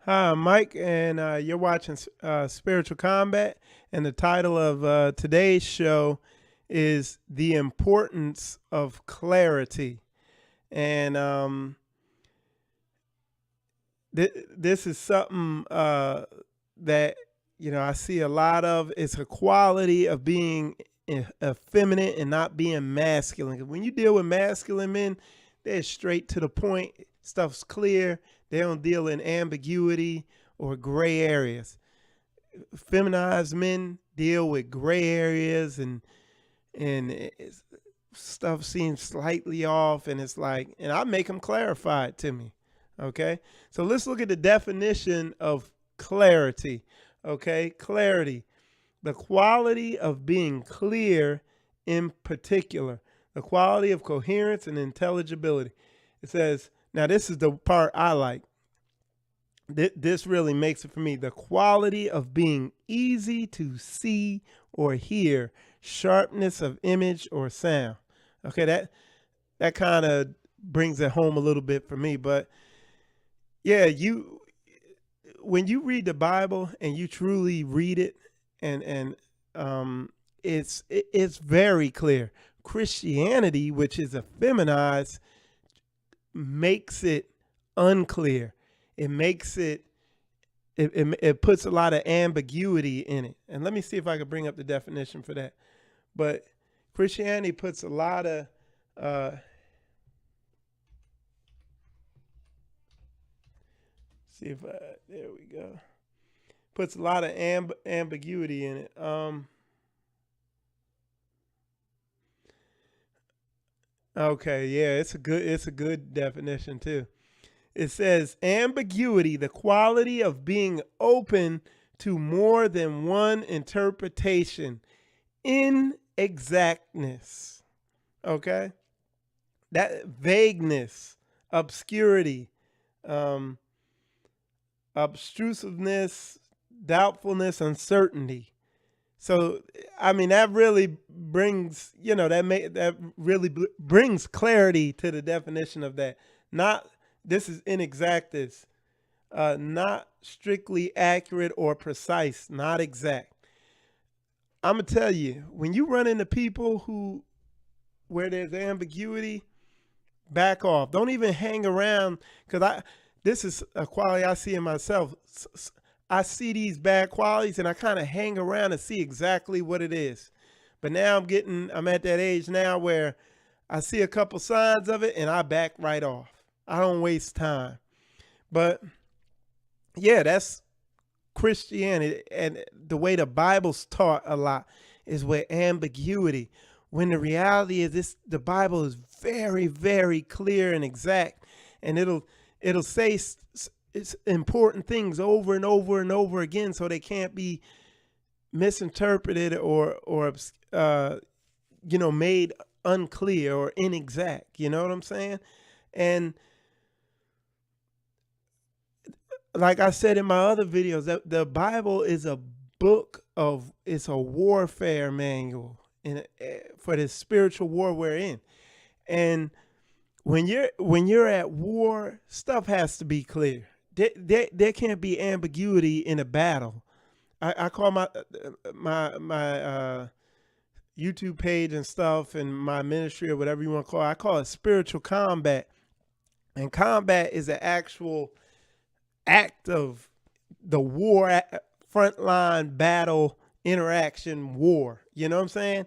Hi, I'm Mike, and you're watching Spiritual Combat. And the title of today's show is The Importance of Clarity. And this is something that, I see a lot of. It's a quality of being effeminate and not being masculine. 'Cause when you deal with masculine men, they're straight to the point. Stuff's clear. They don't deal in ambiguity or gray areas. Feminized men deal with gray areas and stuff seems slightly off, and it's like, and I make them clarify it to me. Okay, so let's look at the definition of clarity. Okay, clarity, the quality of being clear, in particular, the quality of coherence and intelligibility. It says, now this is the part I like. This really makes it for me. The quality of being easy to see or hear, sharpness of image or sound. Okay, that kind of brings it home a little bit for me. But yeah, when you read the Bible and you truly read it, and it's very clear. Christianity, which is effeminized, makes it unclear. It makes it puts a lot of ambiguity in it. And let me see if I can bring up the definition for that. But Christianity puts a lot of see if there we go. Puts a lot of ambiguity in it. Okay, yeah, it's a good definition too. It says ambiguity, the quality of being open to more than one interpretation, inexactness. Okay, that vagueness, obscurity, um, obtrusiveness, doubtfulness, uncertainty. So, I mean, that really brings, that really brings clarity to the definition of that. Not this is inexactness, not strictly accurate or precise, not exact. I'm gonna tell you, when you run into people who where there's ambiguity, back off. Don't even hang around, because I this is a quality I see in myself. I see these bad qualities and I kind of hang around and see exactly what it is. But now I'm at that age now where I see a couple signs of it and I back right off. I don't waste time. But yeah, that's Christianity, and the way the Bible's taught a lot is with ambiguity. When the reality is the Bible is very, very clear and exact, and it'll say it's important things over and over and over again, so they can't be misinterpreted or made unclear or inexact. You know what I'm saying? And like I said in my other videos, that the Bible is a book of it's a warfare manual for the spiritual war we're in. And when you're at war, stuff has to be clear. There can't be ambiguity in a battle. I call my YouTube page and stuff, and my ministry or whatever you want to call it, I call it spiritual combat. And combat is an actual act of the war, frontline battle, interaction, war. You know what I'm saying?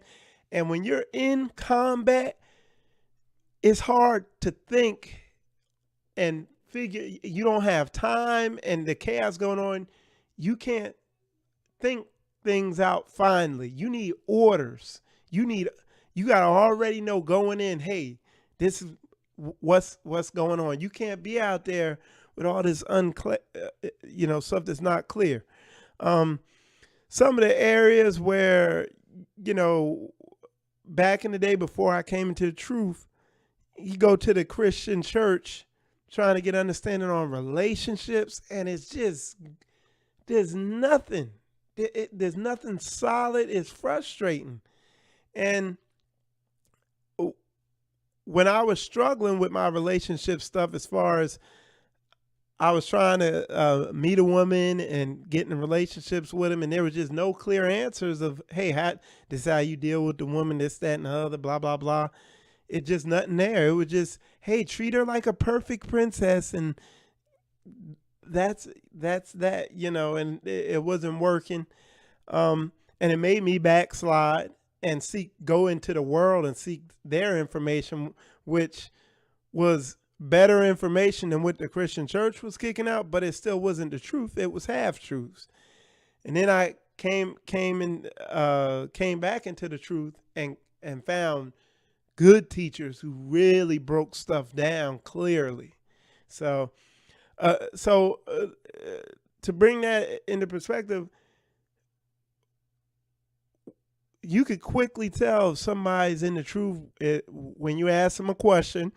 And when you're in combat, it's hard to think and figure. You don't have time, and the chaos going on. You can't think things out finally. You need orders. You got to already know going in, hey, this is what's going on. You can't be out there with all this stuff that's not clear. Some of the areas where, you know, back in the day before I came into the truth, you go to the Christian church trying to get understanding on relationships, and it's just there's nothing. There's nothing solid. It's frustrating. And when I was struggling with my relationship stuff, as far as I was trying to meet a woman and get in relationships with him, and there was just no clear answers of, hey, this is how you deal with the woman, this, that, and the other, blah, blah, blah. It just nothing there. It was just, hey, treat her like a perfect princess, and that's that, and it wasn't working. And it made me backslide and go into the world and seek their information, which was better information than what the Christian church was kicking out, but it still wasn't the truth. It was half truths. And then I came back into the truth and found good teachers who really broke stuff down clearly. So to bring that into perspective, you could quickly tell if somebody's in the truth when you ask them a question.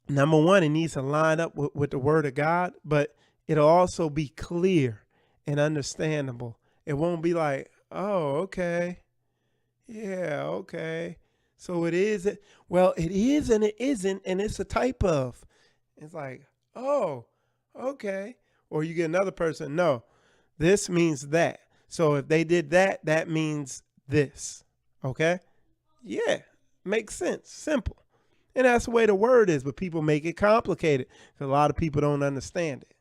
Number one, it needs to line up with the word of God, but it'll also be clear and understandable. It won't be like, oh, okay. Yeah, okay. So it is. Well, it is and it isn't, and it's a type of. It's like, oh, okay. Or you get another person, no, this means that. So if they did that, that means this. Okay? Yeah, makes sense. Simple. And that's the way the word is, but people make it complicated because a lot of people don't understand it,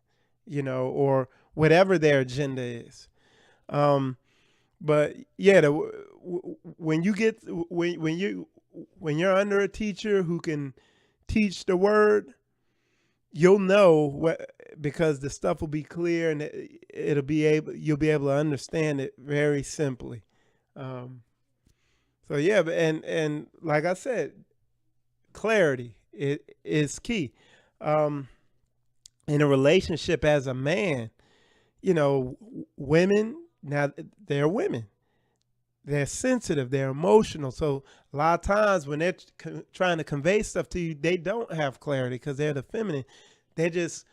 or whatever their agenda is. But yeah, when you're under a teacher who can teach the word, you'll know because the stuff will be clear and you'll be able to understand it very simply. So yeah, and like I said, clarity is key. In a relationship as a man, women, now they're women. They're sensitive, they're emotional. So a lot of times when they're trying to convey stuff to you, they don't have clarity because they're the feminine. They're just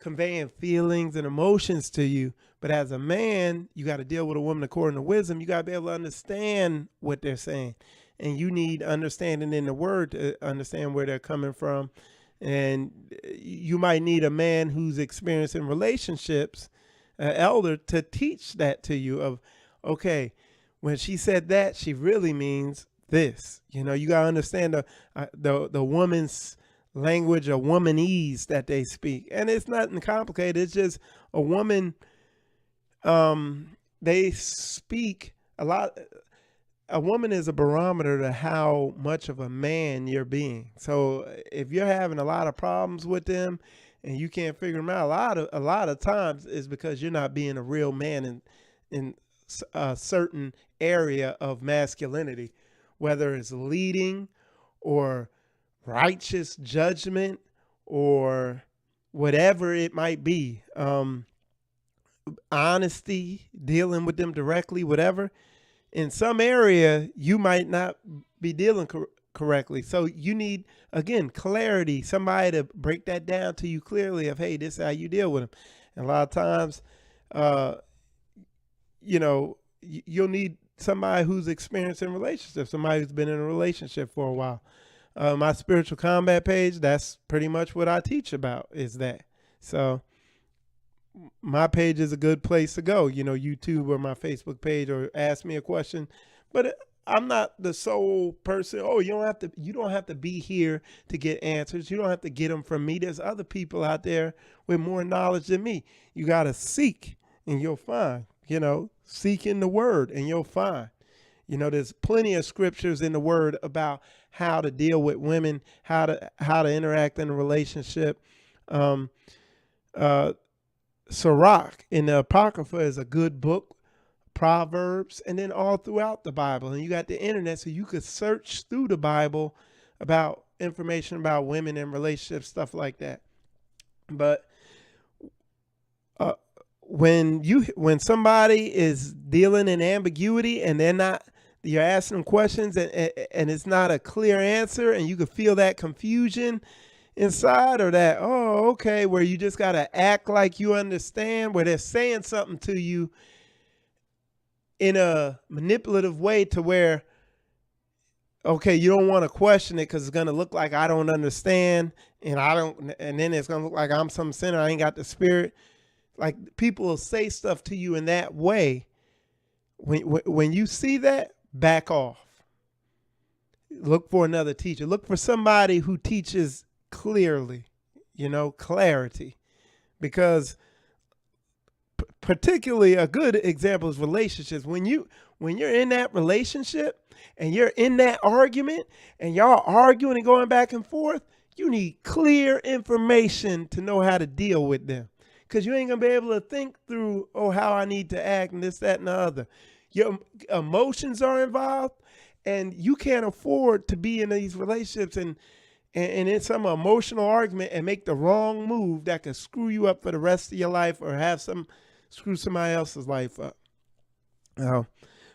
conveying feelings and emotions to you. But as a man, you got to deal with a woman according to wisdom. You got to be able to understand what they're saying. And you need understanding in the word to understand where they're coming from. And you might need a man who's experienced in relationships, an elder, to teach that to you of, okay, when she said that, she really means this. You got to understand the woman's language, a womanese that they speak. And it's nothing complicated. It's just a woman, they speak a lot. A woman is a barometer to how much of a man you're being. So if you're having a lot of problems with them and you can't figure them out, a lot of times is because you're not being a real man in a certain area of masculinity, whether it's leading or righteous judgment or whatever it might be, honesty, dealing with them directly, whatever. In some area, you might not be dealing correctly. So you need, again, clarity, somebody to break that down to you clearly of, hey, this is how you deal with them. And a lot of times, you'll need somebody who's experienced in relationships, somebody who's been in a relationship for a while. My spiritual combat page, that's pretty much what I teach about is that. So my page is a good place to go, YouTube or my Facebook page, or ask me a question. But I'm not the sole person. Oh, you don't have to be here to get answers. You don't have to get them from me. There's other people out there with more knowledge than me. You got to seek and you'll find, seek in the word and you'll find. There's plenty of scriptures in the word about how to deal with women, how to interact in a relationship. Sirach in the Apocrypha is a good book, Proverbs, and then all throughout the Bible. And you got the internet, so you could search through the Bible about information about women and relationships, stuff like that. But when somebody is dealing in ambiguity and you're asking them questions and it's not a clear answer, and you can feel that confusion inside, or that, oh, okay, where you just got to act like you understand, where they're saying something to you in a manipulative way to where, okay, you don't want to question it because it's going to look like I don't understand, and I don't, and then it's gonna look like I'm some sinner. I ain't got the Spirit. Like people will say stuff to you in that way. When you see that, back off. Look for another teacher. Look for somebody who teaches clearly, clarity. Because particularly a good example is relationships. When you're in that relationship and you're in that argument and y'all arguing and going back and forth, you need clear information to know how to deal with them. Because you ain't going to be able to think through, how I need to act and this, that, and the other. Your emotions are involved, and you can't afford to be in these relationships and in some emotional argument and make the wrong move that could screw you up for the rest of your life or screw somebody else's life up. But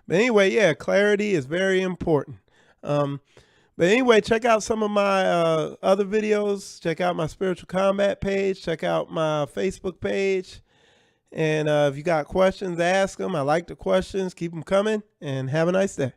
anyway, yeah, clarity is very important. But anyway, check out some of my other videos. Check out my Spiritual Combat page. Check out my Facebook page. And if you got questions, ask them. I like the questions. Keep them coming. And have a nice day.